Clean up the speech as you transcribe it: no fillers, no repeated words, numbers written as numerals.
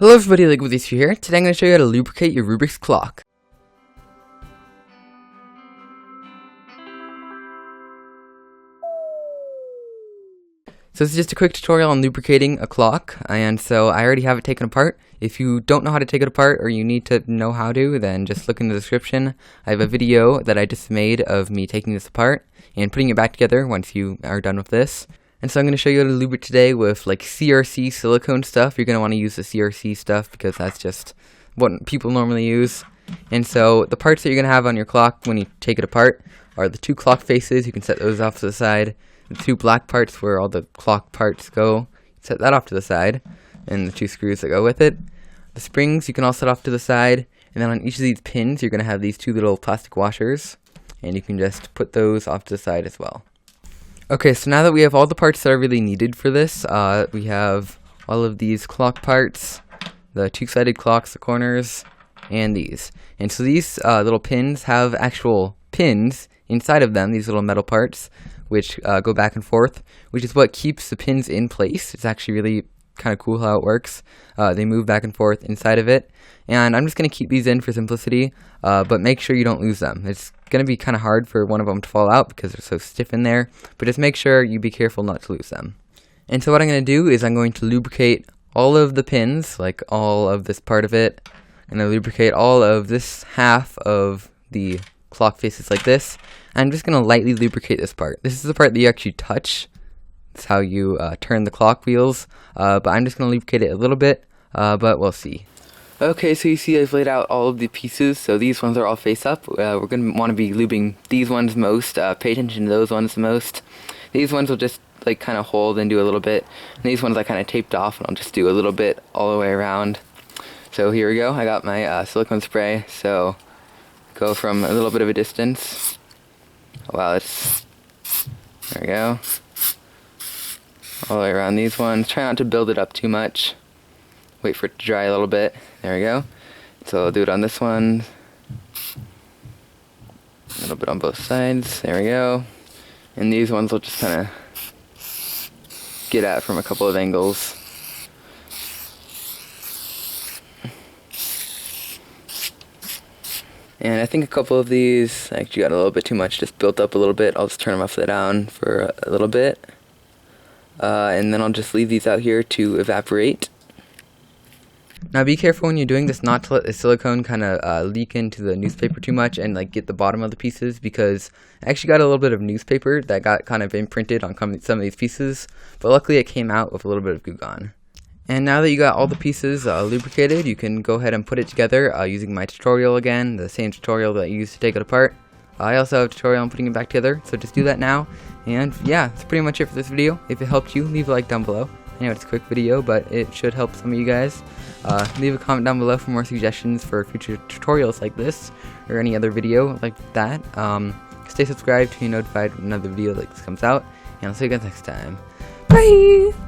Hello everybody, With here. Today I'm going to show you how to lubricate your Rubik's clock. So this is just a quick tutorial on lubricating a clock, and so I already have it taken apart. If you don't know how to take it apart, or you need to know how to, then just look in the description. I have a video that I just made of me taking this apart and putting it back together once you are done with this. And so I'm going to show you how to lubricate today with like CRC silicone stuff. You're going to want to use the CRC stuff because that's just what people normally use. And so the parts that you're going to have on your clock when you take it apart are the two clock faces. You can set those off to the side. The two black parts where all the clock parts go, set that off to the side. And the two screws that go with it. The springs you can all set off to the side. And then on each of these pins you're going to have these two little plastic washers. And you can just put those off to the side as well. Okay, so now that we have all the parts that are really needed for this, we have all of these clock parts, the two-sided clocks, the corners, and these. And so these little pins have actual pins inside of them, these little metal parts, which go back and forth, which is what keeps the pins in place. It's actually really kind of cool how it works. They move back and forth inside of it. And I'm just going to keep these in for simplicity, but make sure you don't lose them. It's going to be kind of hard for one of them to fall out because they're so stiff in there, but just make sure you be careful not to lose them. And so what I'm going to do is I'm going to lubricate all of the pins, like all of this part of it, and I lubricate all of this half of the clock faces like this. I'm just going to lightly lubricate this part. This is the part that you actually touch. That's how you turn the clock wheels, but I'm just going to lubricate it a little bit, but we'll see. Okay, so you see I've laid out all of the pieces, so these ones are all face up. We're going to want to be lubing these ones most, pay attention to those ones the most. These ones will just like kind of hold and do a little bit, and these ones I kind of taped off and I'll just do a little bit all the way around. So here we go, I got my silicone spray, so go from a little bit of a distance. Wow, there we go. All the way around these ones. Try not to build it up too much. Wait for it to dry a little bit. There we go. So I'll do it on this one. A little bit on both sides. There we go. And these ones will just kind of get at from a couple of angles. And I think a couple of these actually got a little bit too much, just built up a little bit. I'll just turn them upside down for a little bit. And then I'll just leave these out here to evaporate. Now be careful when you're doing this not to let the silicone kind of leak into the newspaper too much and like get the bottom of the pieces, because I actually got a little bit of newspaper that got kind of imprinted on some of these pieces, but luckily it came out with a little bit of glue gun. And now that you got all the pieces lubricated, you can go ahead and put it together using my tutorial again, the same tutorial that I used to take it apart. I also have a tutorial on putting it back together, so just do that now. And yeah, that's pretty much it for this video. If it helped you, leave a like down below. I know it's a quick video, but it should help some of you guys. Leave a comment down below for more suggestions for future tutorials like this, or any other video like that. Stay subscribed to be notified when another video like this comes out, and I'll see you guys next time. Bye!